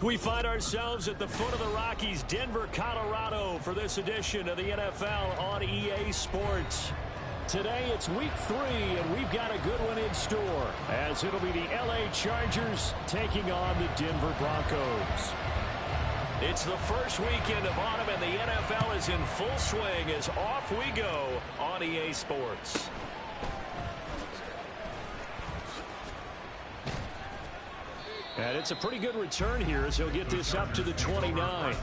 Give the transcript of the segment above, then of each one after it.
We find ourselves at the foot of the Rockies, Denver, Colorado, for this edition of the NFL on EA Sports. Today it's week 3, and we've got a good one in store, as it'll be the LA Chargers taking on the Denver Broncos. It's the first weekend of autumn, and the NFL is in full swing as off we go on EA Sports. And it's a pretty good return here as he'll get this up to the 29.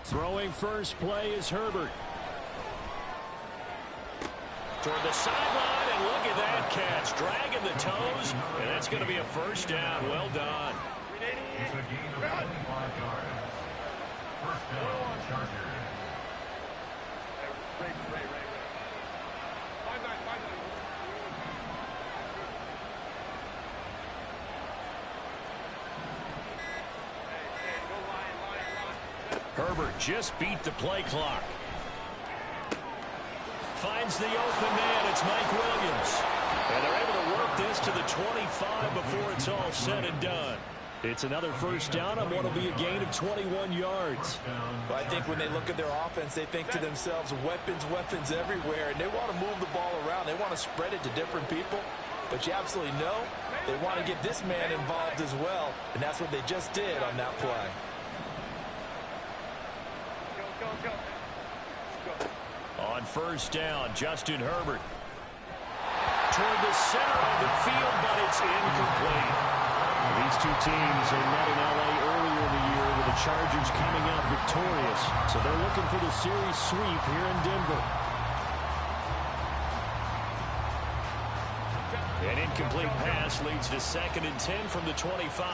Throwing first play is Herbert. Toward the sideline, and look at that catch. Dragging the toes, and that's going to be a first down. Well done. It's a gain of 25 yards. First down, Chargers. Herbert just beat the play clock. Finds the open man. It's Mike Williams. And they're able to work this to the 25 before it's all said and done. It's another first down on what will be a gain of 21 yards. Well, I think when they look at their offense, they think to themselves, weapons everywhere, and they want to move the ball around. They want to spread it to different people. But you absolutely know they want to get this man involved as well, and that's what they just did on that play. On first down, Justin Herbert. Toward the center of the field, but it's incomplete. These two teams are met in LA earlier in the year with the Chargers coming out victorious. So they're looking for the series sweep here in Denver. An incomplete pass leads to 2nd and 10 from the 25.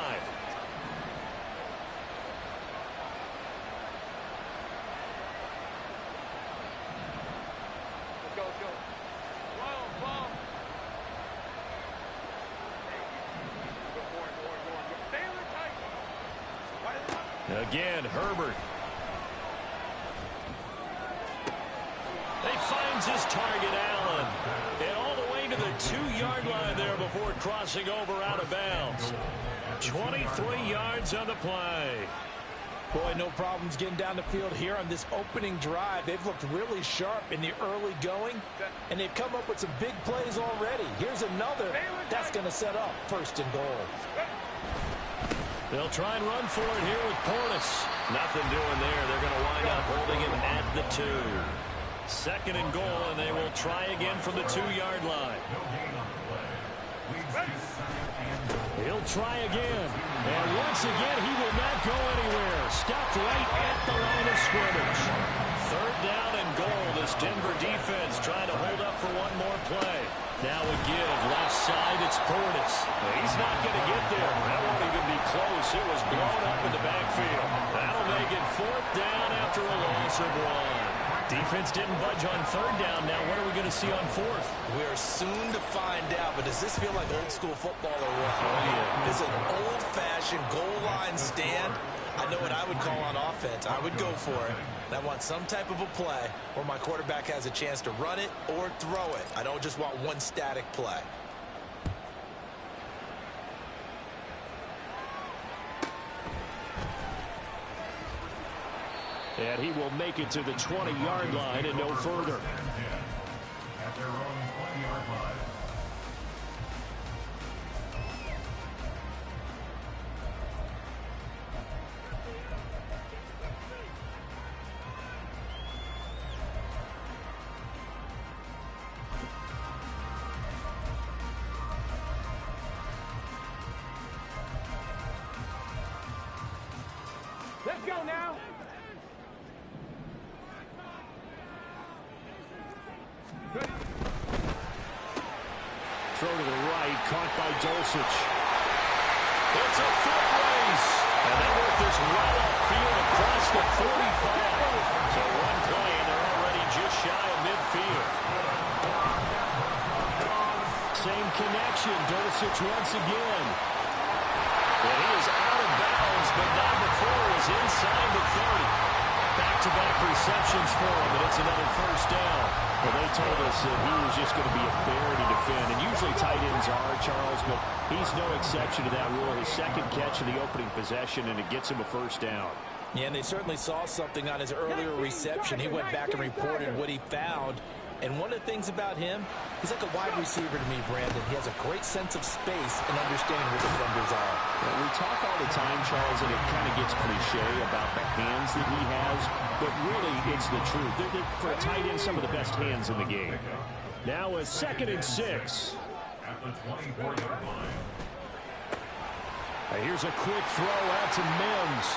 Again, Herbert. He finds his target, Allen. And all the way to the 2-yard line there before crossing over out of bounds. 23 yards on the play. Boy, no problems getting down the field here on this opening drive. They've looked really sharp in the early going, and they've come up with some big plays already. Here's another that's going to set up 1st and goal. They'll try and run for it here with Portis. Nothing doing there. They're going to wind up holding him at the 2. 2nd and goal, and they will try again from the 2-yard line. He'll try again. And once again, he will not go anywhere. Stopped right at the line of scrimmage. 3rd down and goal. This Denver defense trying to hold up for one more play. Now a give. Left side, it's Portis. He's not going to get there. That won't even be close. It was blown up in the backfield. That'll make it 4th down after a loss of 1. Defense didn't budge on 3rd down. Now what are we going to see on 4th? We are soon to find out, but does this feel like old school football or what? Oh, yeah. This is an old-fashioned goal line stand. I know what I would call on offense. I would go for it. And I want some type of a play where my quarterback has a chance to run it or throw it. I don't just want one static play. And he will make it to the 20-yard line and no further. At their own 20-yard line. Let's go. Throw to the right, caught by Dulcich. It's a foot race. And they work this well upfield across the 45. So one play, and they're already just shy of midfield. Same connection, Dulcich once again. And he is out of bounds, but not before he's inside the 30. Back-to-back receptions for him, and it's another first down. Well, they told us that he was just going to be a bear to defend, and usually tight ends are, Charles, but he's no exception to that rule. His second catch in the opening possession, and it gets him a first down. Yeah, and they certainly saw something on his earlier reception. He went back and reported what he found. And one of the things about him, he's like a wide receiver to me, Brandon. He has a great sense of space and understanding where defenders are. Well, we talk all the time, Charles, and it kind of gets cliche about the hands that he has, but really it's the truth. They're, for a tight end, some of the best hands in the game. Now a 2nd and 6. At the 24-yard line. Here's a quick throw out to Mims.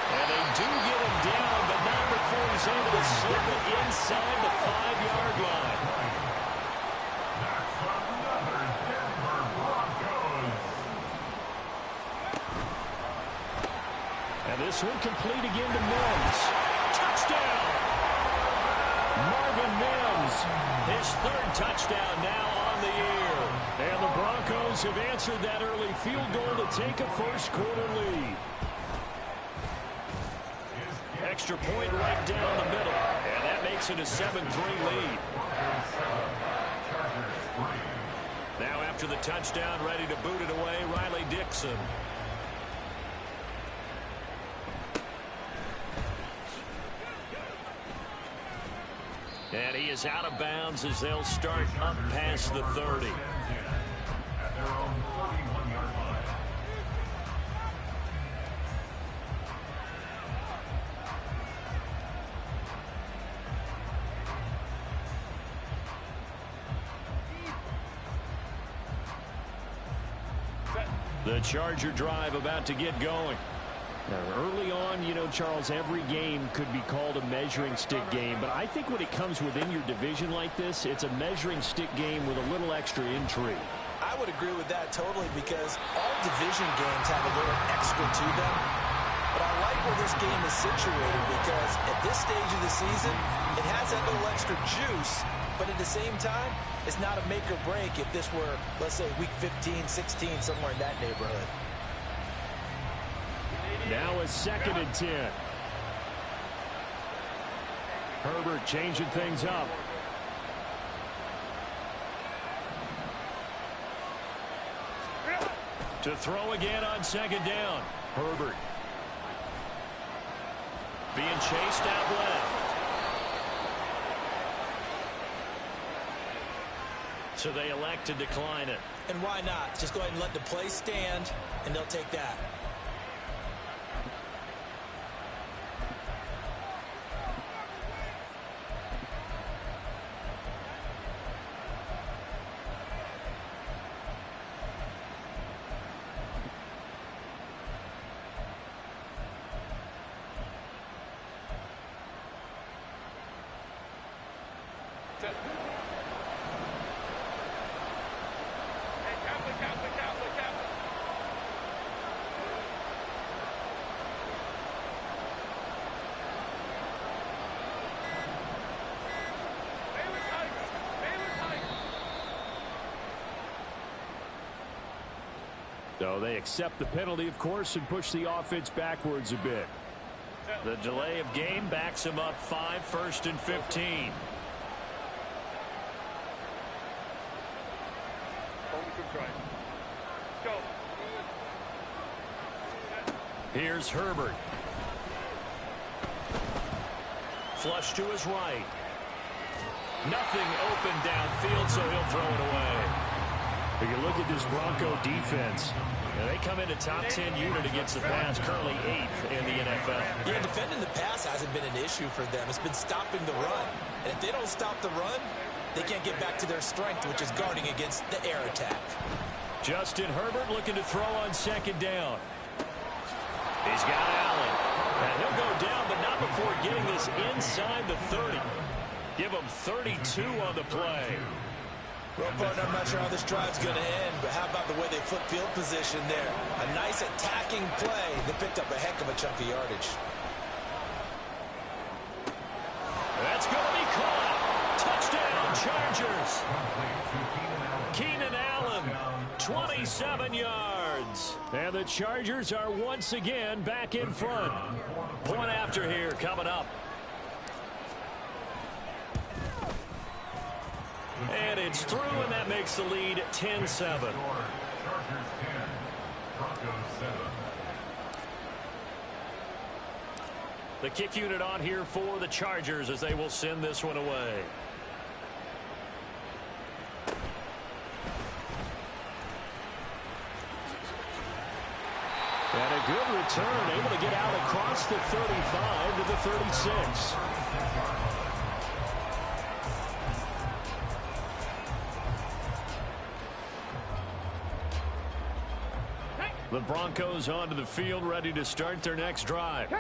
And they do get him down, but not before he's able to slip it inside the 5-yard line. That's another Denver Broncos. And this one complete again to Mims. Touchdown! Marvin Mims, his 3rd touchdown now on the year. And the Broncos have answered that early field goal to take a first-quarter lead. Extra point right down the middle, and that makes it a 7-3 lead. Now after the touchdown, ready to boot it away, Riley Dixon. And he is out of bounds as they'll start up past the 30. At their own 41-yard line. The Charger drive about to get going. Now, early on, you know, Charles, every game could be called a measuring stick game, but I think when it comes within your division like this, it's a measuring stick game with a little extra intrigue. I would agree with that totally because all division games have a little extra to them. But I like where this game is situated because at this stage of the season, it has that little extra juice, but at the same time, it's not a make or break if this were, let's say, week 15, 16, somewhere in that neighborhood. Now a 2nd and 10. Herbert changing things up. To throw again on 2nd down. Herbert. Being chased out left. So they elect to decline it. And why not? Just go ahead and let the play stand, and they'll take that. So they accept the penalty, of course, and push the offense backwards a bit. The delay of game backs him up 5, 1st and 15. Here's Herbert. Flush to his right. Nothing open downfield, so he'll throw it away. If you look at this Bronco defense, they come in a top 10 unit against the pass, currently 8th in the NFL. Yeah, defending the pass hasn't been an issue for them. It's been stopping the run. And if they don't stop the run, they can't get back to their strength, which is guarding against the air attack. Justin Herbert looking to throw on 2nd down. He's got Allen. And he'll go down, but not before getting this inside the 30. Give him 32 on the play. Well, partner, I'm not sure how this drive's going to end, but how about the way they flip field position there? A nice attacking play. They picked up a heck of a chunk of yardage. That's going to be caught. Touchdown, Chargers. Keenan Allen, 27 yards. And the Chargers are once again back in front. Point after here coming up. And it's through, and that makes the lead 10-7. Chargers 10, Broncos 7. The kick unit on here for the Chargers as they will send this one away. And a good return, able to get out across the 35 to the 36. The Broncos onto the field, ready to start their next drive.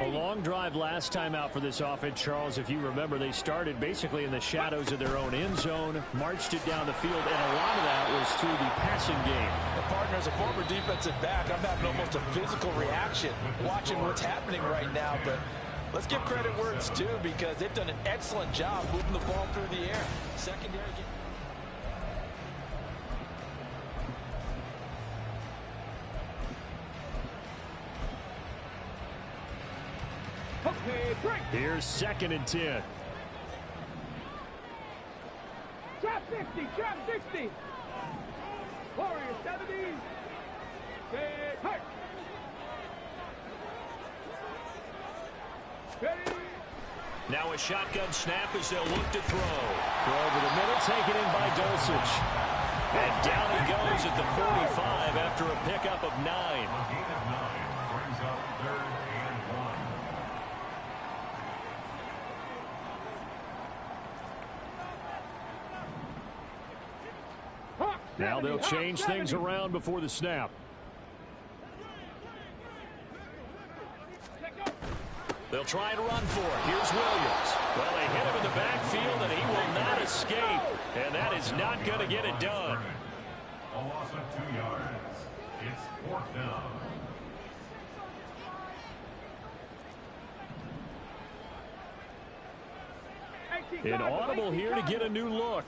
A long drive last time out for this offense, Charles. If you remember, they started basically in the shadows of their own end zone, marched it down the field, and a lot of that was through the passing game. The partner, as a former defensive back, I'm having almost a physical reaction watching what's happening right now. But let's give credit where it's due, because they've done an excellent job moving the ball through the air. Secondary game. Here's 2nd and 10. Trap 60, trap 60. Warriors 70. Big hurt. Ready. Now a shotgun snap as they'll look to throw. Throw over the middle, taken in by Dulcich. And down he goes at the 45 after a pickup of 9. A gain of 9 brings up 3rd and 1. Now they'll change things around before the snap. They'll try and run for it. Here's Williams. Well, they hit him in the backfield, and he will not escape. And that is not going to get it done. A loss of 2 yards. It's 4th down. Inaudible here to get a new look.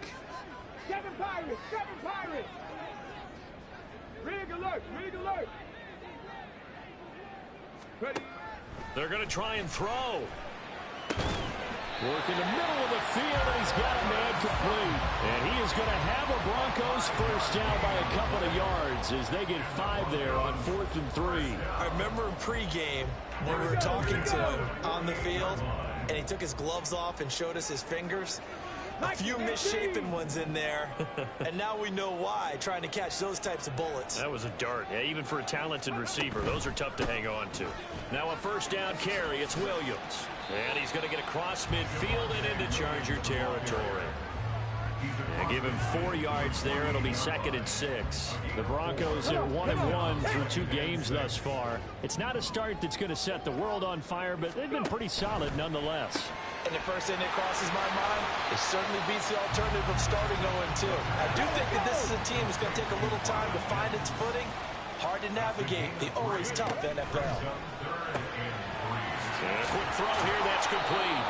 7 Pirates, 7 Pirates. Rig alert, rig alert. Ready. They're going to try and throw. Work in the middle of the field, and he's got a man complete. And he is going to have a Broncos first down by a couple of yards as they get 5 there on 4th and 3. I remember in pregame when we were talking to him on the field, and he took his gloves off and showed us his fingers. A few misshapen ones in there, and now we know why, trying to catch those types of bullets. That was a dart. Yeah, even for a talented receiver, those are tough to hang on to. Now a first down carry, it's Williams. And he's going to get across midfield and into Charger territory. And give him 4 yards there. It'll be 2nd and 6. The Broncos are 1-1 through 2 games thus far. It's not a start that's going to set the world on fire, but they've been pretty solid nonetheless. And the first thing that crosses my mind, it certainly beats the alternative of starting 0-2. I do think that this is a team that's going to take a little time to find its footing. Hard to navigate the always tough NFL. And a quick throw here, that's complete.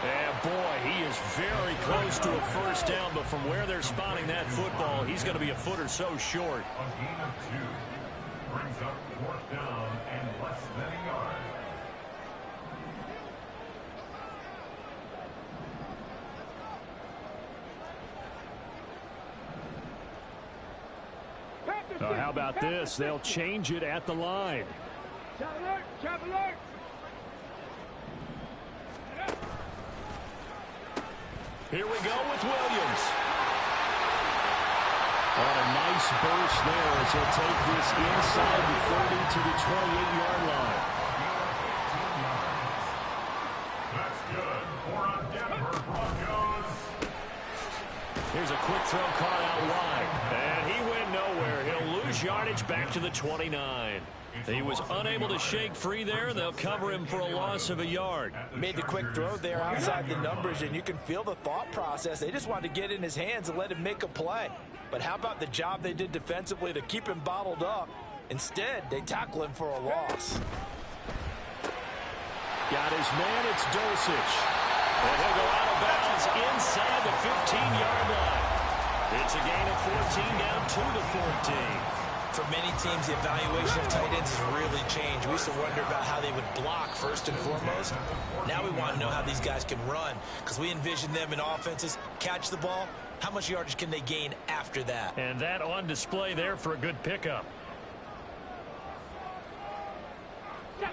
And boy, he is very close to a first down, but from where they're spotting that football, he's going to be a foot or so short. A gain of 2 brings up 4th down and less than a yard. How about this? They'll change it at the line. Trap alert, trap alert. Here we go with Williams. On a nice burst there as he'll take this inside the 30 to the 28-yard line. That's good for a Denver Broncos. Here's a quick throw caught out wide. And he went nowhere. He'll lose lose yardage back to the 29. He was unable to shake free there. They'll cover him for a loss of a yard. Made the quick throw there outside the numbers, and you can feel the thought process. They just wanted to get in his hands and let him make a play. But how about the job they did defensively to keep him bottled up? Instead, they tackle him for a loss. Got his man, it's Dulcich. And he'll go out of bounds inside the 15-yard line. It's a gain of 14, down 2-14. For many teams, the evaluation of tight ends has really changed. We used to wonder about how they would block first and foremost. Now we want to know how these guys can run, because we envision them in offenses catch the ball. How much yardage can they gain after that? And that on display there for a good pickup.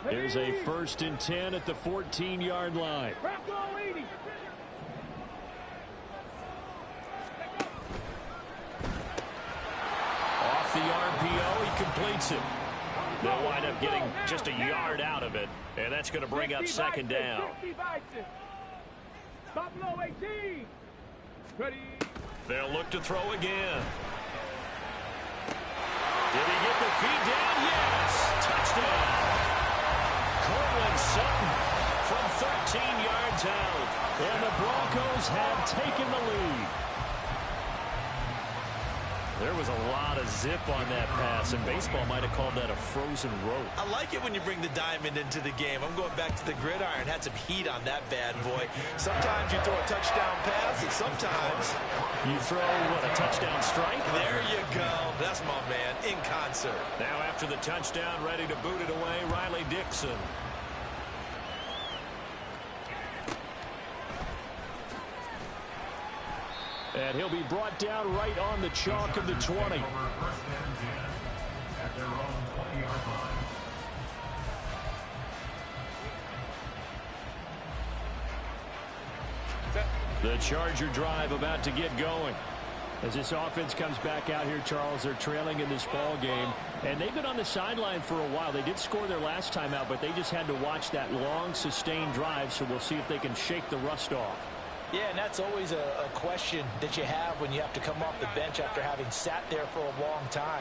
There's a 1st and 10 at the 14-yard line. Off the RPO, he completes it. They'll wind up getting just a yard out of it, and that's going to bring up 2nd down. Buffalo 18. Ready. They'll look to throw again. Did he get the feet down? Yes! Touchdown! Cortland Sutton from 13 yards out. And the Broncos have taken the lead. There was a lot of zip on that pass, and baseball might have called that a frozen rope. I like it when you bring the diamond into the game. I'm going back to the gridiron. Had some heat on that bad boy. Sometimes you throw a touchdown pass, and sometimes you throw, what, a touchdown strike? There you go. That's my man, in concert. Now after the touchdown, ready to boot it away, Riley Dixon. And he'll be brought down right on the chalk of the 20. At their own 20-yard line. The Charger drive about to get going. As this offense comes back out here, Charles, they're trailing in this ball game. And they've been on the sideline for a while. They did score their last time out, but they just had to watch that long, sustained drive, so we'll see if they can shake the rust off. Yeah, and that's always a question that you have when you have to come off the bench after having sat there for a long time.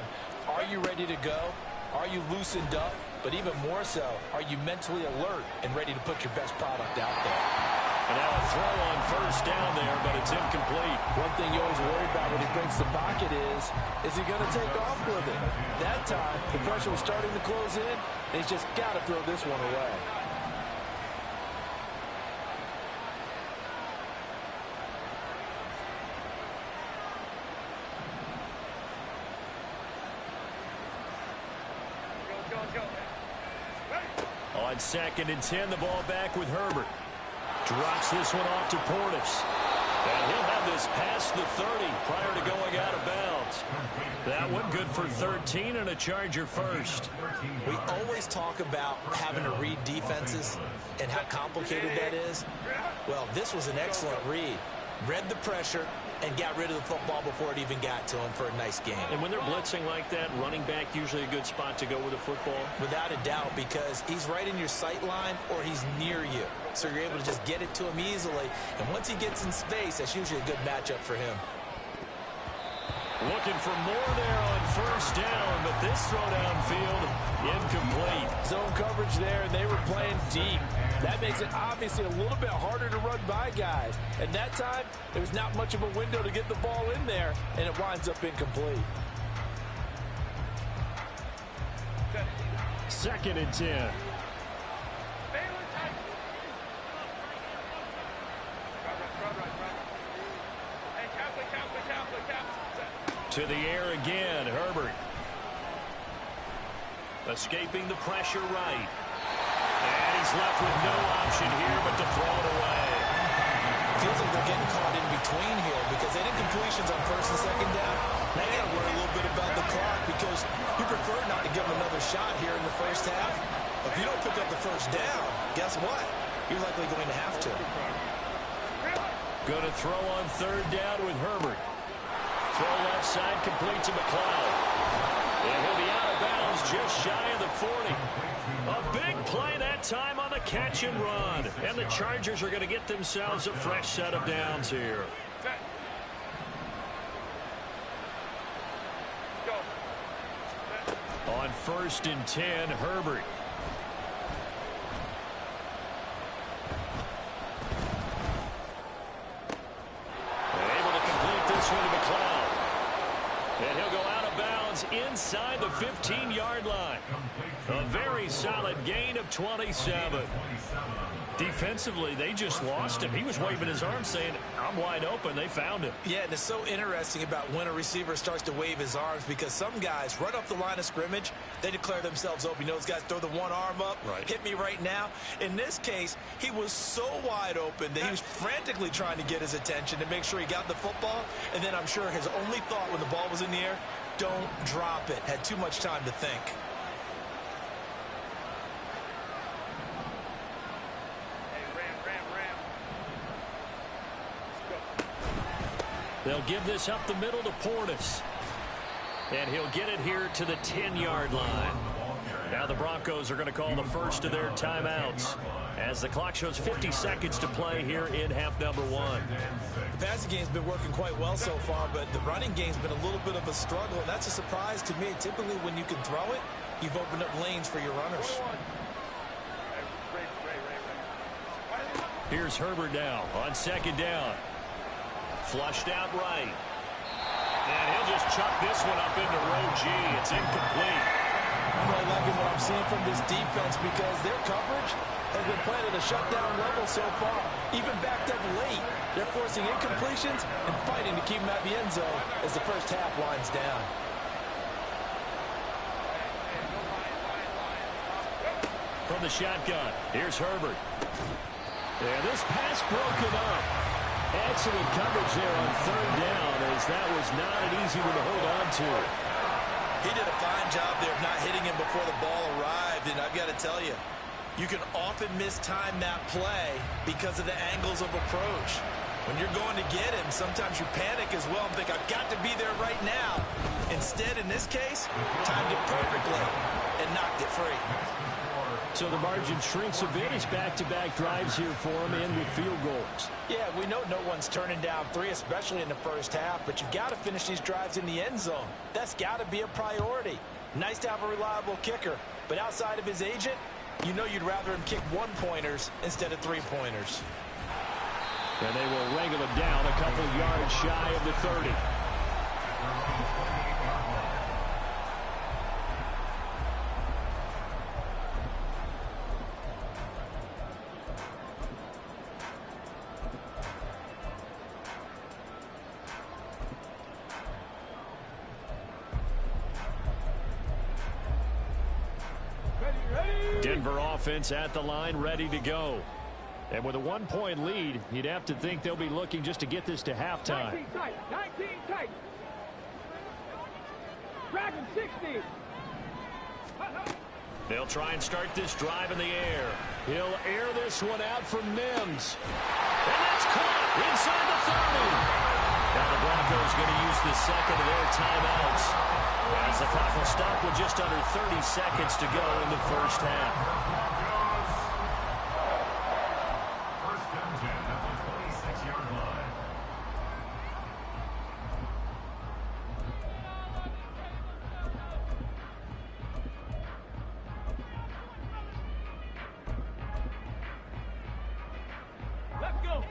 Are you ready to go? Are you loosened up? But even more so, are you mentally alert and ready to put your best product out there? And now a throw on 1st down there, but it's incomplete. One thing you always worry about when he breaks the pocket is he going to take off with it? That time, the pressure was starting to close in, and he's just got to throw this one away. On 2nd and 10, the ball back with Herbert. Drops this one off to Portis. And he'll have this past the 30 prior to going out of bounds. That one good for 13 and a Charger first. We always talk about having to read defenses and how complicated that is. Well, this was an excellent read. Read the pressure and got rid of the football before it even got to him for a nice game. And when they're blitzing like that, running back usually a good spot to go with a football? Without a doubt, because he's right in your sight line or he's near you. So you're able to just get it to him easily. And once he gets in space, that's usually a good matchup for him. Looking for more there on 1st down, but this throw downfield incomplete. Zone coverage there, and they were playing deep. That makes it obviously a little bit harder to run by guys. And that time, there was not much of a window to get the ball in there, and it winds up incomplete. 2nd and 10. To the air again, Herbert. Escaping the pressure right. And he's left with no option here but to throw it away. Feels like they're getting caught in between here because they did completions on 1st and 2nd down. Now you got to worry a little bit about the clock because you prefer not to give them another shot here in the 1st half. If you don't pick up the 1st down, guess what? You're likely going to have to. Going to throw on 3rd down with Herbert. Throw left side, complete to McLeod. And he'll be out of bounds just shy of the 40. A big play that time on the catch and run. And the Chargers are going to get themselves a fresh set of downs here. on 1st and 10, Herbert. Able to complete this one to McLeod. And he'll go out of bounds inside the 15-yard line. A very solid gain of 27. Defensively, they just lost him. He was waving his arms saying, I'm wide open. They found him. Yeah, and it's so interesting about when a receiver starts to wave his arms, because some guys right up the line of scrimmage, they declare themselves open. You know, those guys throw the one arm up, right. Hit me right now. In this case, he was so wide open that he was frantically trying to get his attention to make sure he got the football. And then I'm sure his only thought when the ball was in the air, don't drop it. Had too much time to think. They'll give this up the middle to Portis. And he'll get it here to the 10-yard line. Now the Broncos are going to call the first of their timeouts as the clock shows 50 seconds to play here in half number 1. The passing game's been working quite well so far, but the running game's been a little bit of a struggle, and that's a surprise to me. Typically, when you can throw it, you've opened up lanes for your runners. Here's Herbert now on 2nd down. Flushed out right. And he'll just chuck this one up into row G. It's incomplete. I'm really liking what I'm seeing from this defense because their coverage has been playing at a shutdown level so far. Even backed up late, they're forcing incompletions and fighting to keep them at the end zone as the first half winds down. From the shotgun, here's Herbert. And this pass broken up. Excellent coverage there on 3rd down, as that was not an easy one to hold on to. He did a fine job there of not hitting him before the ball arrived, and I've got to tell you, you can often mistime that play because of the angles of approach. When you're going to get him, sometimes you panic as well and think, I've got to be there right now. Instead, in this case, timed it perfectly and knocked it free. So the margin shrinks a bit as back-to-back drives here for him and with field goals. Yeah, we know no one's turning down 3, especially in the first half, but you've got to finish these drives in the end zone. That's got to be a priority. Nice to have a reliable kicker, but outside of his agent, you know you'd rather him kick 1-pointers instead of 3-pointers. And they will wrangle him down a couple yards shy of the 30. Denver offense at the line, ready to go. And with a 1-point lead, you'd have to think they'll be looking just to get this to halftime. 19 tight. Dragon 60. They'll try and start this drive in the air. He'll air this one out for Mims. And that's caught inside the 30. Now the Broncos going to use the second of their timeouts, as the clock will stop with just under 30 seconds to go in the first half. First and 10 at the 26-yard line.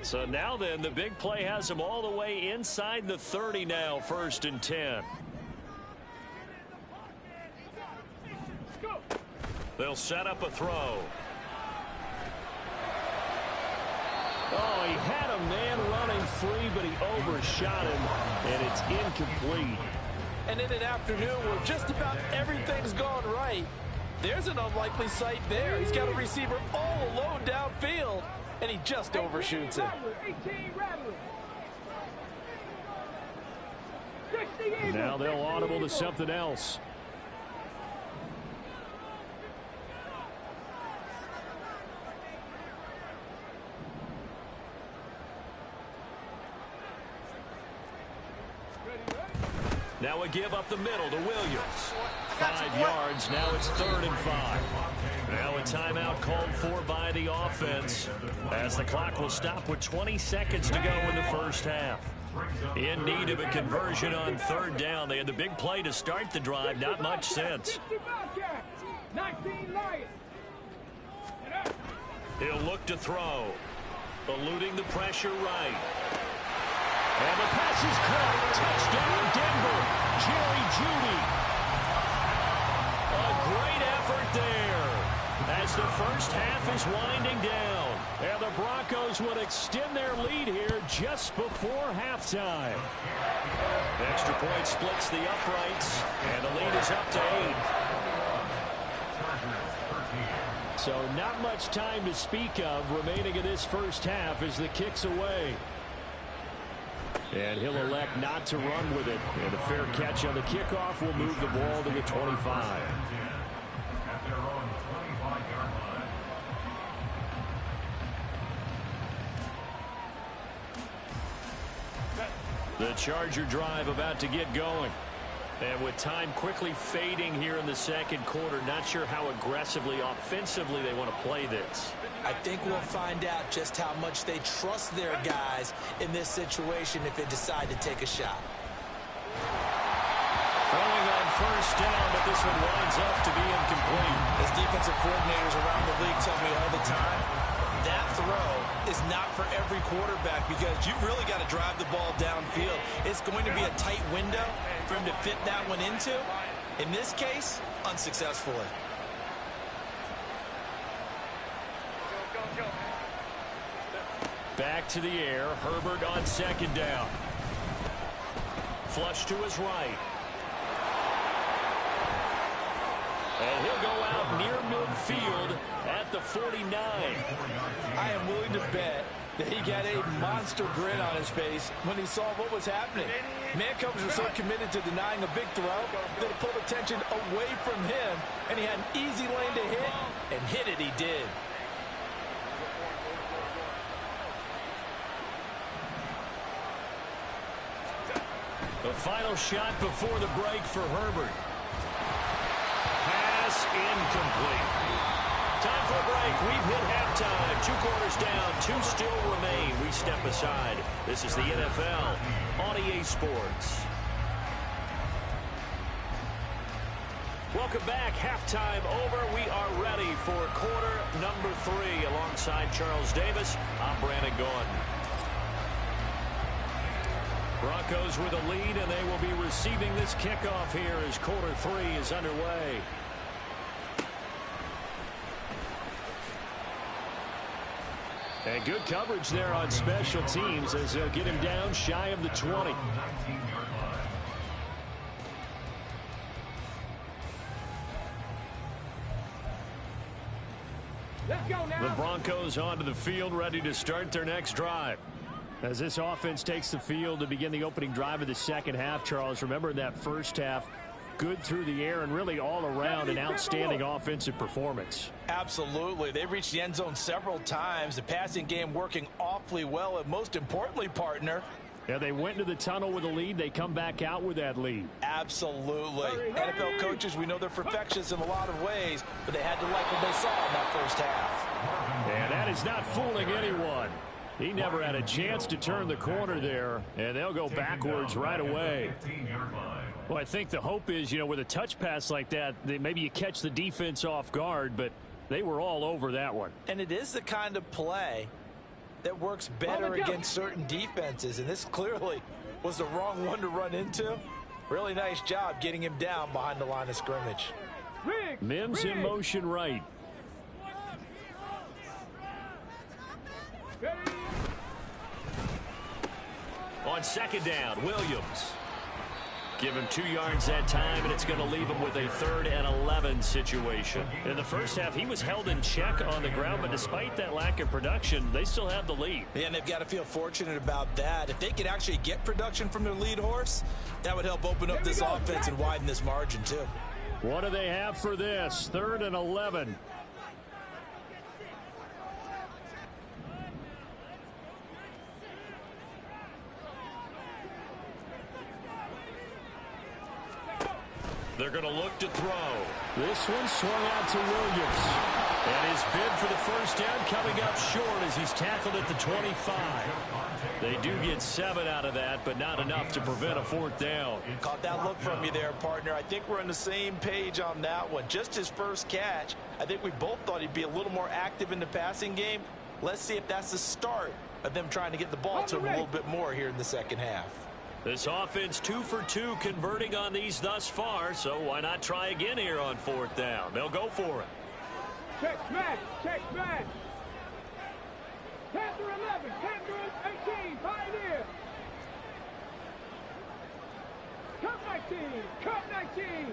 So now then, the big play has them all the way inside the 30 now, 1st and 10. They'll set up a throw. Oh, he had a man running free, but he overshot him, and it's incomplete. And in an afternoon where just about everything's gone right, there's an unlikely sight there. He's got a receiver all alone downfield, and he just overshoots it. 18 Rattler. 60 Now they'll audible to something else. Now a give up the middle to Williams. 5 yards. Now it's 3rd and 5. Now a timeout called for by the offense, as the clock will stop with 20 seconds to go in the first half. In need of a conversion on 3rd down. They had the big play to start the drive. Not much since. 19 Lions. He'll look to throw. Eluding the pressure right. And the pass is caught. Touchdown, Denver. Jerry Jeudy. A great effort there as the first half is winding down. And the Broncos would extend their lead here just before halftime. Extra point splits the uprights, and the lead is up to 8. So not much time to speak of remaining in this first half as the kick's away. And he'll elect not to run with it. And a fair catch on the kickoff will move the ball to the 25. At their own 25-yard line. The Charger drive about to get going. And with time quickly fading here in the second quarter, not sure how aggressively, offensively they want to play this. I think we'll find out just how much they trust their guys in this situation if they decide to take a shot. Throwing on first down, but this one winds up to be incomplete. As defensive coordinators around the league tell me all the time, that throw is not for every quarterback because you've really got to drive the ball downfield. It's going to be a tight window for him to fit that one into. In this case, unsuccessfully. Back to the air. Herbert on second down. Flush to his right. And he'll go out near midfield at the 49. I am willing to bet that he got a monster grin on his face when he saw what was happening. Man coverage was so committed to denying a big throw that it pulled attention away from him, and he had an easy lane to hit, and hit it he did. The final shot before the break for Herbert. Pass incomplete. Time for a break. We've hit halftime. 2 quarters down. 2 still remain. We step aside. This is the NFL on EA Sports. Welcome back. Halftime over. We are ready for quarter number 3. Alongside Charles Davis, I'm Brandon Gaudin. Broncos with a lead, and they will be receiving this kickoff here as quarter 3 is underway. And good coverage there on special teams as they'll get him down shy of the 20. Let's go now. The Broncos onto the field, ready to start their next drive. As this offense takes the field to begin the opening drive of the second half, Charles, remember in that first half, good through the air and really all around an outstanding offensive performance. Absolutely. They reached the end zone several times. The passing game working awfully well, and most importantly, partner, yeah, they went into the tunnel with a lead. They come back out with that lead. Absolutely. NFL coaches, we know they're perfectionists in a lot of ways, but they had to like what they saw in that first half. And that is not fooling anyone. He never had a chance to turn the corner there, and they'll go backwards right away. Well, I think the hope is, with a touch pass like that, maybe you catch the defense off guard, but they were all over that one. And it is the kind of play that works better against certain defenses, and this clearly was the wrong one to run into. Really nice job getting him down behind the line of scrimmage. Mims in motion right. On second down, Williams. Give him 2 yards that time, and it's going to leave him with a 3rd and 11 situation. In the first half, he was held in check on the ground, but despite that lack of production, they still have the lead. Yeah, and they've got to feel fortunate about that. If they could actually get production from their lead horse, that would help open up this offense and widen this margin, too. What do they have for this? 3rd and 11. They're going to look to throw. This one swung out to Williams. And his bid for the first down coming up short as he's tackled at the 25. They do get 7 out of that, but not enough to prevent a 4th down. Caught that look from you there, partner. I think we're on the same page on that one. Just his first catch. I think we both thought he'd be a little more active in the passing game. Let's see if that's the start of them trying to get the ball to him a little bit more here in the second half. This offense 2 for 2 converting on these thus far, so why not try again here on 4th down? They'll go for it. Check smash, check smash. Panther 11, Panther 18, Pioneer. Cup 19, Cup 19.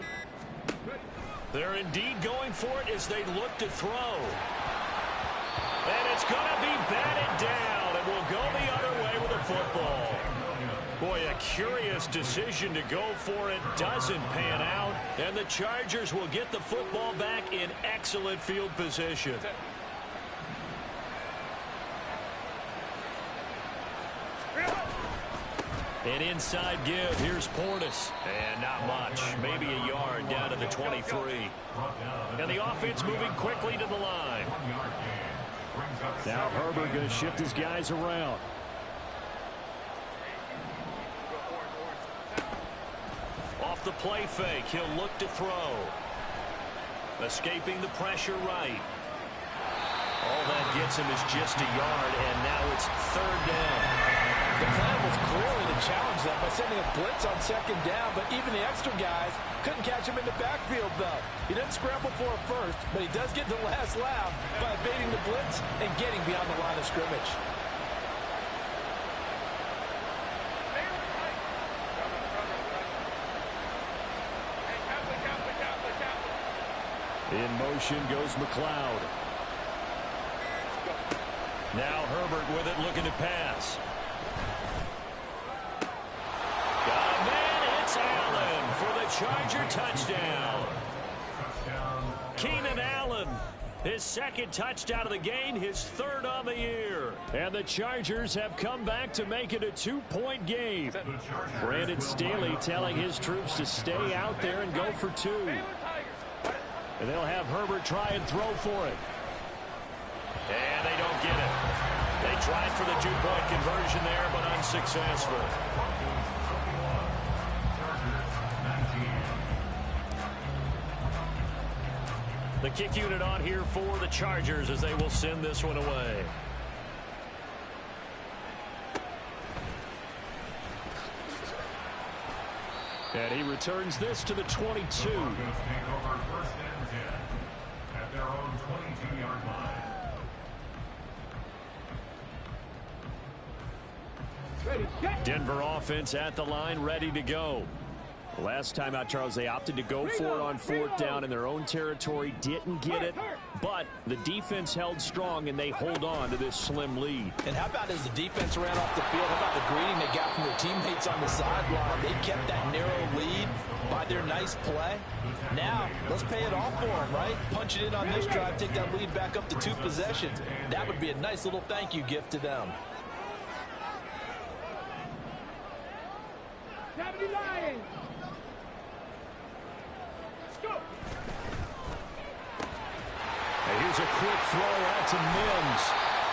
They're indeed going for it as they look to throw. And it's going to be batted down, and will go the other way with the football. Boy, a curious decision to go for it. Doesn't pan out, and the Chargers will get the football back in excellent field position. An inside give. Here's Portis. And not much. Maybe a yard down to the 23. And the offense moving quickly to the line. Now Herbert going to shift his guys around. Off the play fake. He'll look to throw. Escaping the pressure right. All that gets him is just a yard, and now it's 3rd down. The plan was clearly to challenge them by sending a blitz on 2nd down, but even the extra guys couldn't catch him in the backfield, though. He didn't scramble for a first, but he does get the last laugh by evading the blitz and getting beyond the line of scrimmage. In motion goes McLeod. Now Herbert with it, looking to pass. Got a man, it's Allen for the Charger touchdown. Keenan Allen, his 2nd touchdown of the game, his 3rd on the year. And the Chargers have come back to make it a 2-point game. Brandon Staley telling his troops to stay out there and go for 2. And they'll have Herbert try and throw for it. And they don't get it. They tried for the 2-point conversion there, but unsuccessful. The kick unit on here for the Chargers as they will send this one away. And he returns this to the 22. At their own 22-yard line. Denver offense at the line, ready to go. Last time out, Charles, they opted to go for it on 4th down in their own territory. Didn't get it, but the defense held strong, and they hold on to this slim lead. And how about as the defense ran off the field, how about the greeting they got from their teammates on the sideline? They kept that narrow lead by their nice play. Now, let's pay it off for them, right? Punch it in on this drive, take that lead back up to 2 possessions. That would be a nice little thank you gift to them. 70 Lions. Here's a quick throw out to Mims.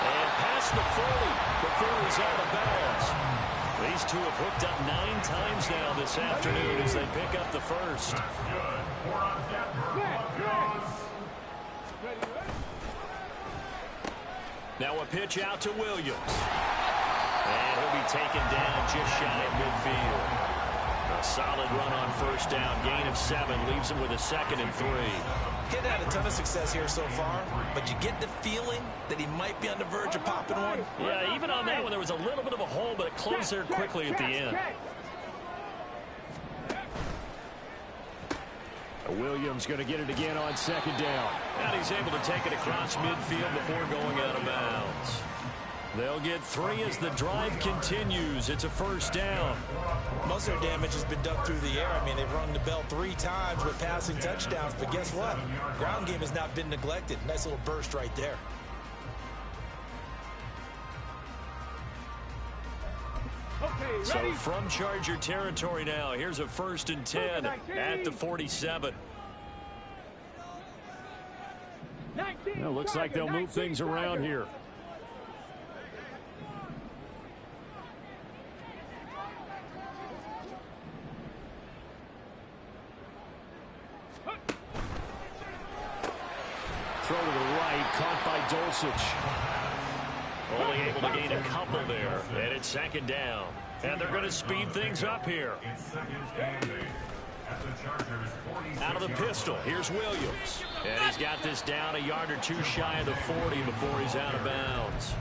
And past the 40 before he's out of bounds. These two have hooked up 9 times now this afternoon as they pick up the first. Now a pitch out to Williams. And he'll be taken down just shy of midfield. A solid run on 1st down. Gain of 7 leaves him with a 2nd and 3. He hadn't had a ton of success here so far, but you get the feeling that he might be on the verge of popping one. Yeah, even on that one, there was a little bit of a hole, but it closed there quickly at the end. Williams going to get it again on 2nd down. And he's able to take it across midfield before going out of bounds. They'll get 3 as the drive continues. It's a 1st down. Most of their damage has been done through the air. I mean, they've rung the bell 3 times with passing touchdowns, but guess what? Ground game has not been neglected. Nice little burst right there. Okay, so from Charger territory now, here's a 1st and 10 at the 47. Well, looks like they'll move things around here. Throw to the right, caught by Dulcich. Only able to gain a couple there, and it's second down. And they're going to speed things up here. Out of the pistol, here's Williams. And he's got this down a yard or two shy of the 40 before he's out of bounds.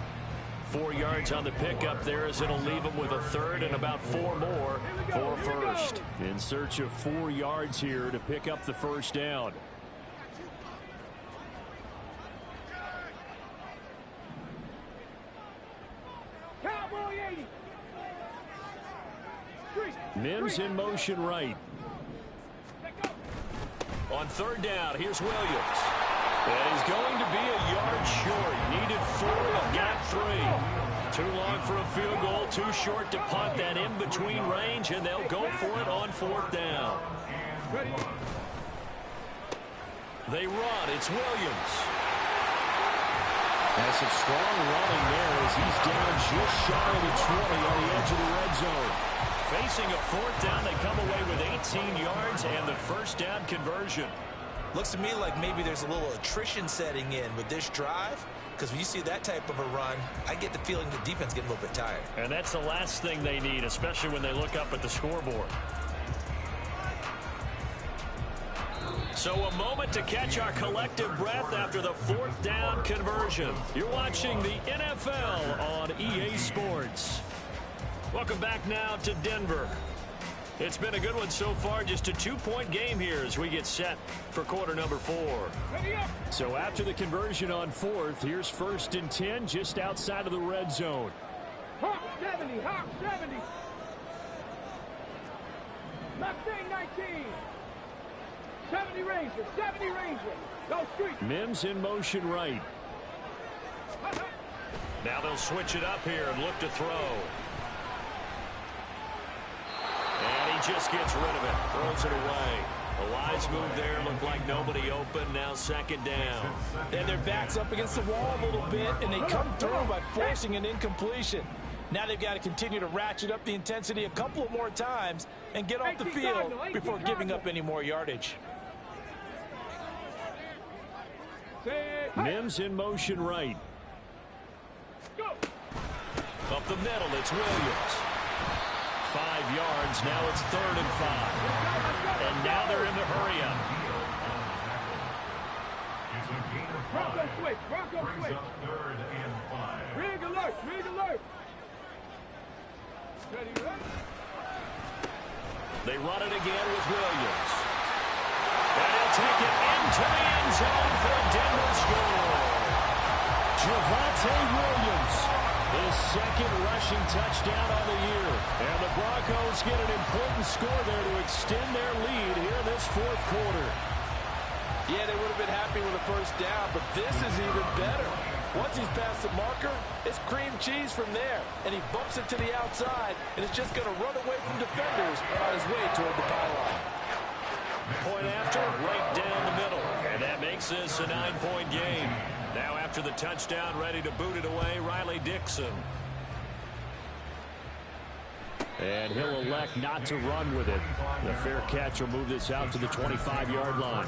4 yards on the pickup there as it'll leave him with a third and about 4 more for first. In search of 4 yards here to pick up the first down. Mims in motion right. On third down, here's Williams. And he's going to be a yard short. Needed 4, got 3. Too long for a field goal, too short to punt that in between range, and they'll go for it on 4th down. They run, it's Williams. Has some strong running there as he's down just shy of the 20 on the edge of the red zone. Facing a 4th down, they come away with 18 yards and the first down conversion. Looks to me like maybe there's a little attrition setting in with this drive, because when you see that type of a run, I get the feeling the defense getting a little bit tired. And that's the last thing they need, especially when they look up at the scoreboard. So a moment to catch our collective breath after the 4th down conversion. You're watching the NFL on EA Sports. Welcome back now to Denver. It's been a good one so far, just a 2-point game here as we get set for quarter number 4. So after the conversion on 4th, here's 1st and 10 just outside of the red zone. Hawk 70, Hawk 70. Mustang 19. 70 Ranger, 70 Ranger. Go street. Mims in motion right. Now they'll switch it up here and look to throw. And he just gets rid of it. Throws it away. A wise move there. Looked like nobody open. Now 2nd down. And their back's up against the wall a little bit, and they come through by forcing an incompletion. Now they've got to continue to ratchet up the intensity a couple of more times and get off the field before giving up any more yardage. Mims in motion right. Up the middle, it's Williams. 5 yards, now it's 3rd and 5. And now they're in the hurry up. Bronco switch, Bronco switch. 3rd and 5. Rig alert, rig alert. Ready, ready. They run it again with Williams. And he'll take it into the end zone for a Denver score. Javonte Williams, his 2nd rushing touchdown on the year. And the Broncos get an important score there to extend their lead here in this 4th quarter. Yeah, they would have been happy with a 1st down, but this is even better. Once he's past the marker, it's cream cheese from there. And he bumps it to the outside, and it's just going to run away from defenders on his way toward the pylon. Point after, right down the middle. And that makes this a 9-point game. Now after the touchdown, ready to boot it away, Riley Dixon. And he'll elect not to run with it. The fair catch will move this out to the 25-yard line.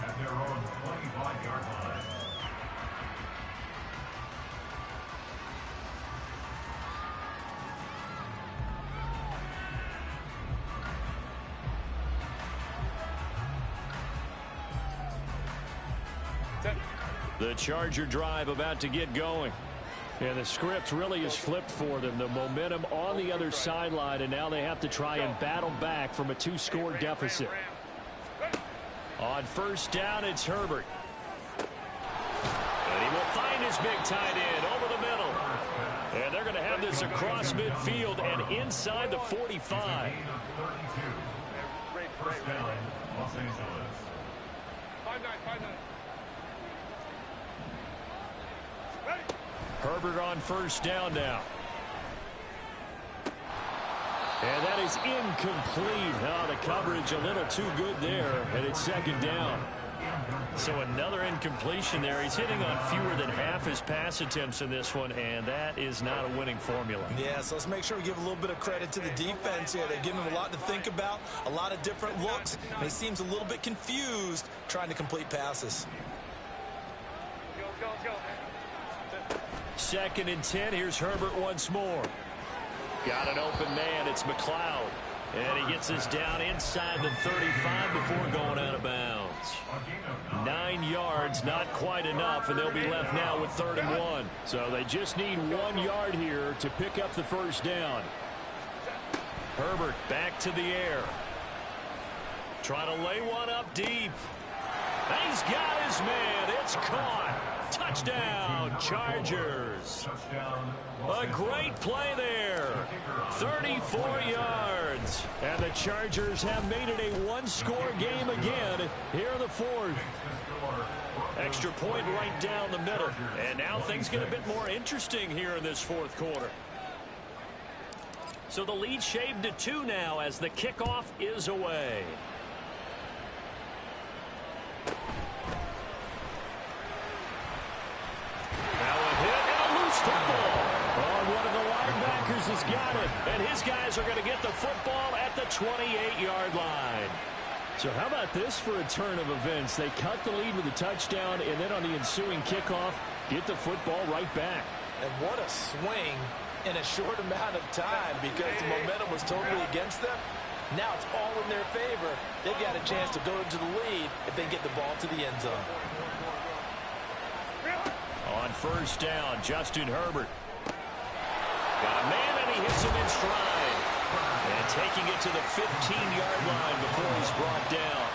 At their own 25-yard line. The Charger drive about to get going. And the script really is flipped for them. The momentum on the other sideline, and now they have to try and battle back from a 2-score deficit. On 1st down, it's Herbert. And he will find his big tight end over the middle. And they're going to have this across midfield and inside the 45. First down, Los Angeles. 5-9. Herbert on 1st down now. And that is incomplete. Oh, the coverage a little too good there, and it's 2nd down. So another incompletion there. He's hitting on fewer than half his pass attempts in this one, and that is not a winning formula. Yeah, so let's make sure we give a little bit of credit to the defense here. They've given him a lot to think about, a lot of different looks, and he seems a little bit confused trying to complete passes. Go. 2nd and 10. Here's Herbert once more. Got an open man. It's McLeod. And he gets us down inside the 35 before going out of bounds. 9 yards, not quite enough, and they'll be left now with 3rd and 1. So they just need 1 yard here to pick up the first down. Herbert back to the air. Trying to lay one up deep. He's got his man. It's caught. Touchdown, Chargers. A great play there. 34 yards. And the Chargers have made it a one-score game again here in the 4th. Extra point right down the middle. And now things get a bit more interesting here in this 4th quarter. So the lead shaved to 2 now as the kickoff is away. Now a hit and a loose football. Oh, one of the linebackers has got it. And his guys are going to get the football at the 28-yard line. So how about this for a turn of events? They cut the lead with a touchdown, and then on the ensuing kickoff, get the football right back. And what a swing in a short amount of time, because the momentum was totally against them. Now it's all in their favor. They've got a chance to go into the lead if they get the ball to the end zone. On 1st down, Justin Herbert. Got a man, and he hits him in stride. And taking it to the 15-yard line before he's brought down.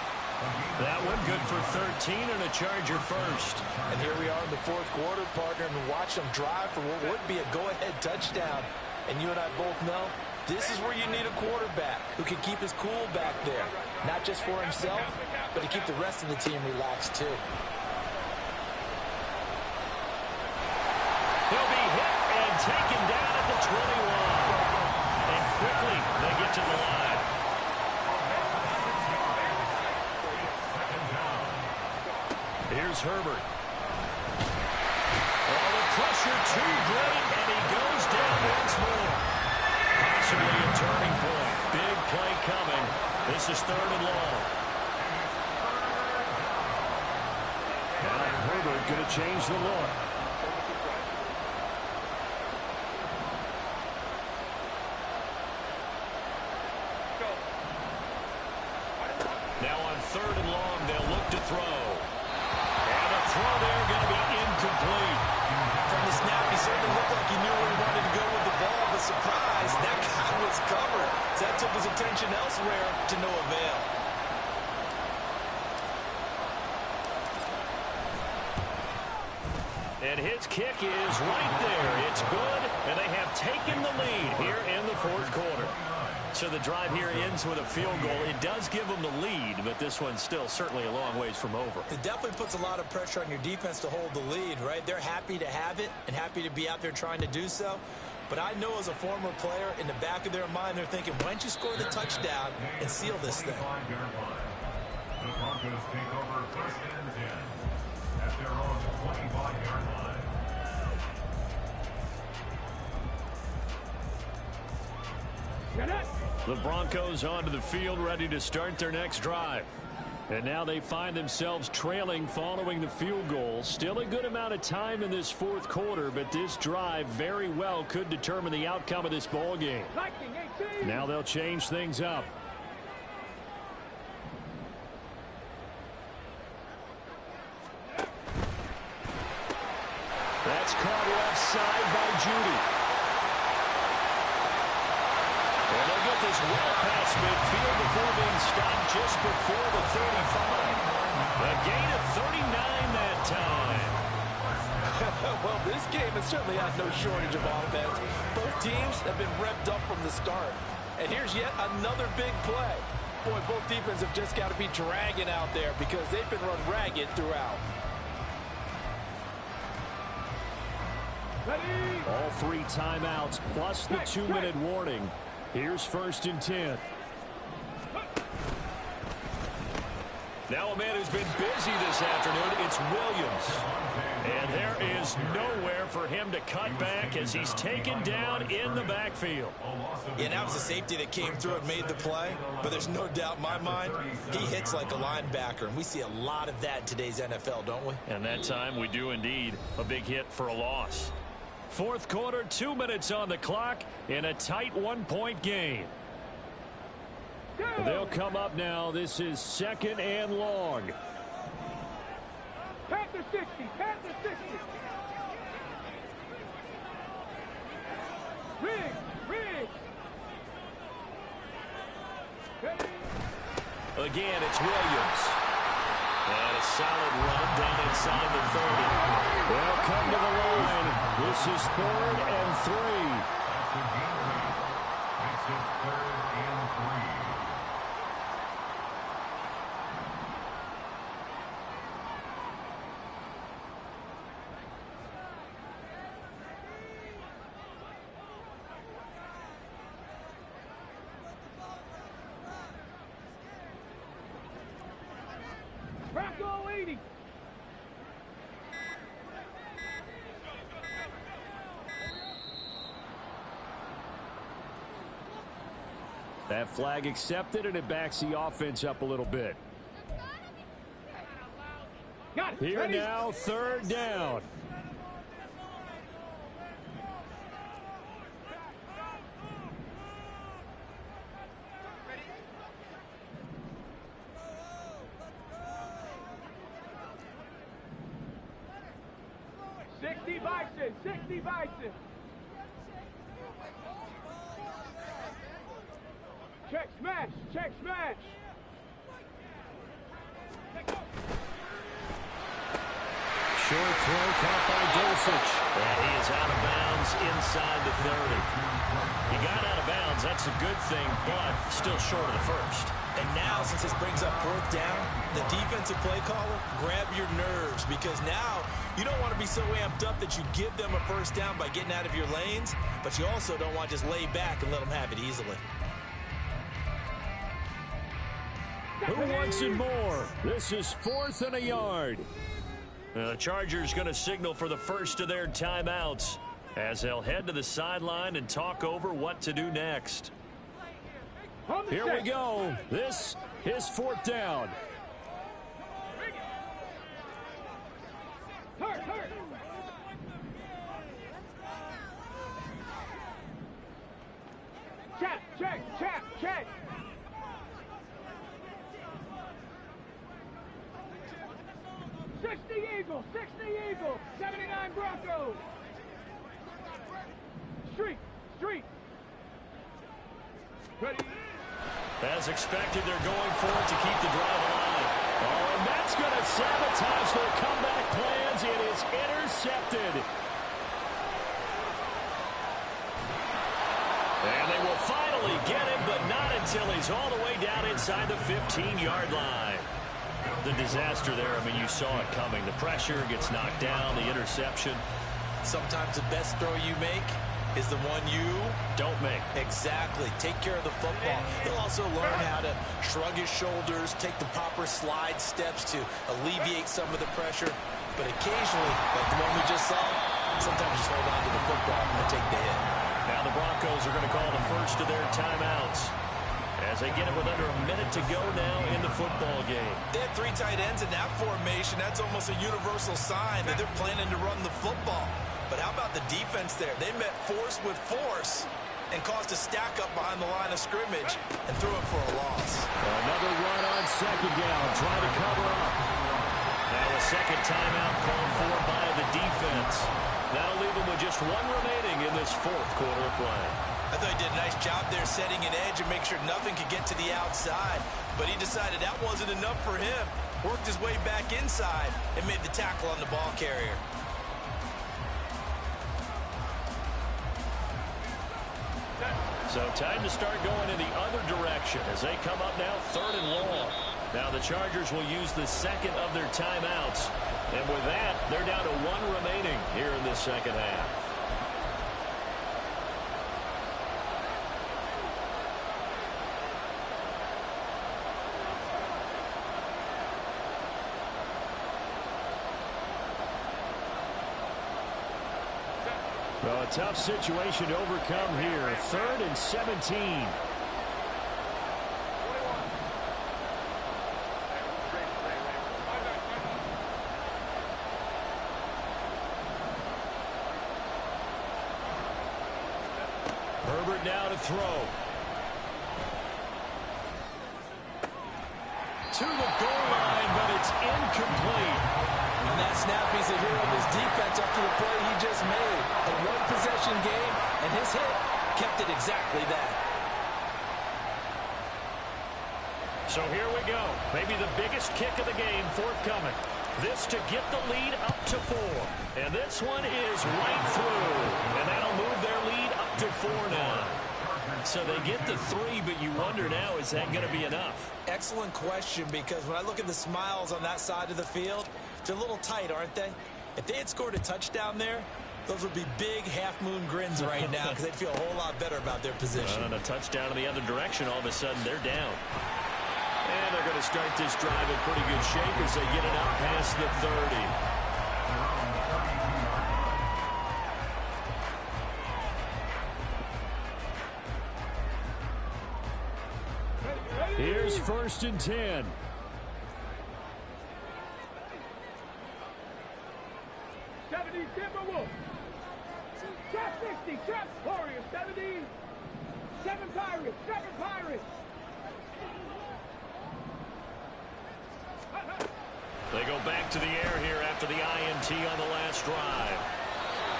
That one good for 13 and a Charger first. And here we are in the 4th quarter, partner, and watch them drive for what would be a go-ahead touchdown. And you and I both know this is where you need a quarterback who can keep his cool back there. Not just for himself, but to keep the rest of the team relaxed too. He'll be hit and taken down at the 21. And quickly they get to the line. Here's Herbert. Oh, the pressure too great, and he goes down once more. Possibly a turning point. Big play coming. This is 3rd and long. Now Herbert going to change the look. Now on 3rd and long, they'll look to throw. And the throw there going to be incomplete. From the snap, he certainly looked like he knew where he wanted to go with the ball, but surprise, that guy was covered. So that took his attention elsewhere to no avail. And his kick is right there. It's good, and they have taken the lead here in the 4th quarter. So the drive here ends with a field goal. It does give them the lead, but this one's still certainly a long ways from over. It definitely puts a lot of pressure on your defense to hold the lead, right? They're happy to have it and happy to be out there trying to do so. But I know as a former player, in the back of their mind, they're thinking, why don't you score the touchdown and seal this thing? The Broncos take over 1st and 10 at their own 25-yard line. The Broncos onto the field, ready to start their next drive. And now they find themselves trailing following the field goal. Still a good amount of time in this 4th quarter, but this drive very well could determine the outcome of this ball game. Now they'll change things up. That's caught offside by Judy. And they'll get this well past midfield before being stopped just before the 35. A gain of 39 that time. Well, this game has certainly had no shortage of offense. Both teams have been revved up from the start. And here's yet another big play. Boy, both defenses have just got to be dragging out there because they've been run ragged throughout. All 3 timeouts plus the 2-minute warning. Here's 1st and 10. Now a man who's been busy this afternoon, it's Williams. And there is nowhere for him to cut back as he's taken down in the backfield. Yeah, that was a safety that came through and made the play. But there's no doubt in my mind, he hits like a linebacker. And we see a lot of that in today's NFL, don't we? And that time we do indeed. A big hit for a loss. Fourth quarter, 2 minutes on the clock in a tight one-point game. They'll come up now. This is 2nd and long. Panther 60, Panther 60. Riggs. Again, it's Williams. And a solid run down inside the 30. They'll come to the line. This is 3rd and 3. That's the game lead. Makes it 3rd and 3. Bronco 80. That flag accepted, and it backs the offense up a little bit. Got it. Here Ready? now, 3rd down. Sixty Bison. Check smash. Short throw caught by Dulcich. And he is out of bounds inside the 30. He got out of bounds. That's a good thing, but still short of the first. And now, since this brings up 4th down, the defensive play caller, grab your nerves, because now you don't want to be so amped up that you give them a 1st down by getting out of your lanes, but you also don't want to just lay back and let them have it easily. Who wants it more? This is 4th and a yard. The Chargers going to signal for the first of their timeouts as they'll head to the sideline and talk over what to do next. Here we go. This is 4th down. Hurt. Check. 60 Eagles, 79 Broncos. Street. Ready. As expected, they're going for it to keep the drive alive. Oh, and that's going to sabotage their comeback plans. It is intercepted. And they will finally get him, but not until he's all the way down inside the 15-yard line. The disaster there, I mean, you saw it coming. The pressure gets knocked down, the interception. Sometimes the best throw you make is the one you don't make. Exactly. Take care of the football. He'll also learn how to shrug his shoulders, take the proper slide steps to alleviate some of the pressure. But occasionally, like the one we just saw, sometimes just hold on to the football and take the hit. Now the Broncos are going to call the first of their timeouts as they get it with under a minute to go now in the football game. They have 3 tight ends in that formation. That's almost a universal sign that they're planning to run the football. But how about the defense there? They met force with force and caused a stack up behind the line of scrimmage and threw it for a loss. Another run on 2nd down, trying to cover up. Now a second timeout called for by the defense. That'll leave them with just 1 remaining in this 4th quarter of play. I thought he did a nice job there setting an edge and make sure nothing could get to the outside. But he decided that wasn't enough for him. Worked his way back inside and made the tackle on the ball carrier. So time to start going in the other direction as they come up now 3rd and long. Now the Chargers will use the second of their timeouts. And with that, they're down to 1 remaining here in the second half. Well, a tough situation to overcome here. 3rd and 17. Herbert now to throw. To the goal line, but it's incomplete. And that snap, he's a hero of his defense up to the play he just made. A one-possession game, and his hit kept it exactly that. So here we go. Maybe the biggest kick of the game forthcoming. This to get the lead up to 4. And this one is right through. And that'll move their lead up to 4 now. So they get the 3, but you wonder now, is that going to be enough? Excellent question, because when I look at the smiles on that side of the field, they're a little tight, aren't they? If they had scored a touchdown there, those would be big half-moon grins right now because they'd feel a whole lot better about their position. And a touchdown in the other direction, all of a sudden they're down. And they're going to start this drive in pretty good shape as they get it out past the 30. Here's 1st and 10. Timberwolves. Trap 60. Trap Warriors. 70. 7 Pirates. 7 Pirates. They go back to the air here after the INT on the last drive.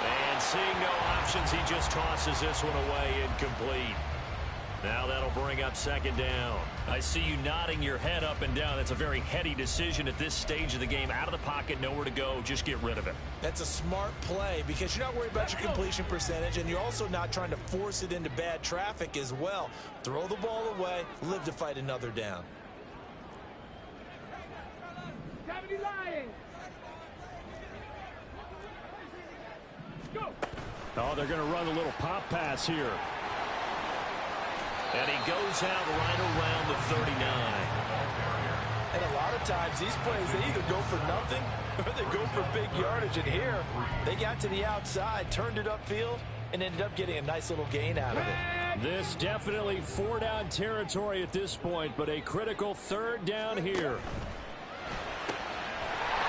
And seeing no options, he just tosses this one away, incomplete. Now that'll bring up 2nd down. I see you nodding your head up and down. That's a very heady decision at this stage of the game. Out of the pocket, nowhere to go. Just get rid of it. That's a smart play because you're not worried about your completion percentage, and you're also not trying to force it into bad traffic as well. Throw the ball away, live to fight another down. 70 Lions. Go. Oh, they're going to run a little pop pass here. And he goes out right around the 39. And a lot of times, these plays, they either go for nothing or they go for big yardage. And here, they got to the outside, turned it upfield, and ended up getting a nice little gain out of it. This definitely 4-down territory at this point, but a critical 3rd down here.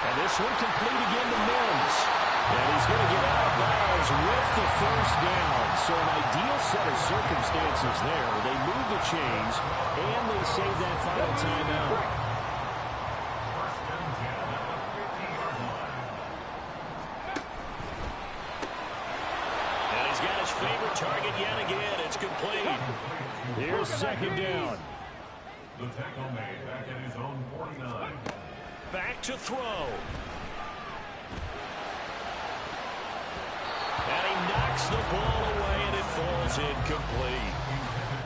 And this one complete again to Mims. And he's going to get out of bounds with the 1st down. So an ideal set of circumstances there. They move the chains, and they save that final timeout. And he's got his favorite target yet again. It's complete. Here's 2nd down. The tackle made back at his own 49. Back to throw. And he knocks the ball away, and it falls incomplete.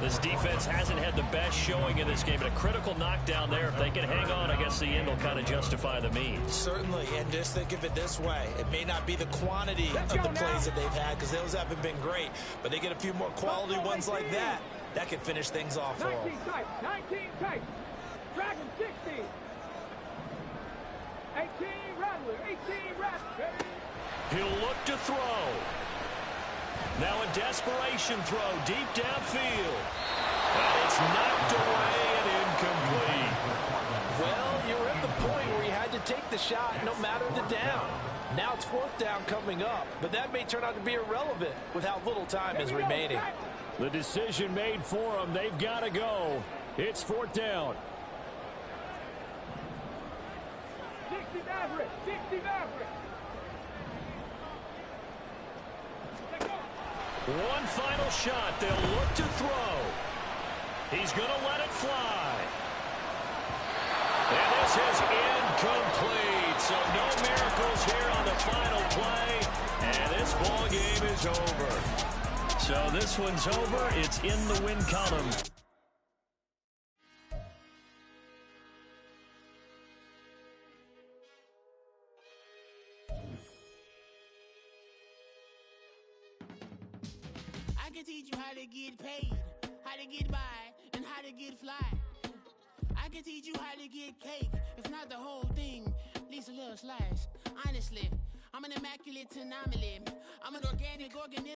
This defense hasn't had the best showing in this game, but a critical knockdown there. If they can hang on, I guess the end will kind of justify the means. Certainly, and just think of it this way. It may not be the quantity of the plays that they've had because those haven't been great, but they get a few more quality ones like that. That can finish things off for them. 19 tight. 19 tight. Dragon 60. 18 Rattler. 18 Rattler. He'll look to throw. Now a desperation throw deep downfield. And it's knocked away and incomplete. Well, you were at the point where you had to take the shot no matter the down. Now it's 4th down coming up, but that may turn out to be irrelevant with how little time is remaining. The decision made for them. They've got to go. It's 4th down. 60 Maverick. 60 Maverick. One final shot. They'll look to throw. He's going to let it fly. And this is incomplete. So no miracles here on the final play. And this ball game is over. So this one's over. It's in the win column. I can teach you how to get paid, how to get by, and how to get fly. I can teach you how to get cake, if not the whole thing, at least a little slice. Honestly, I'm an immaculate anomaly. I'm an organic organism.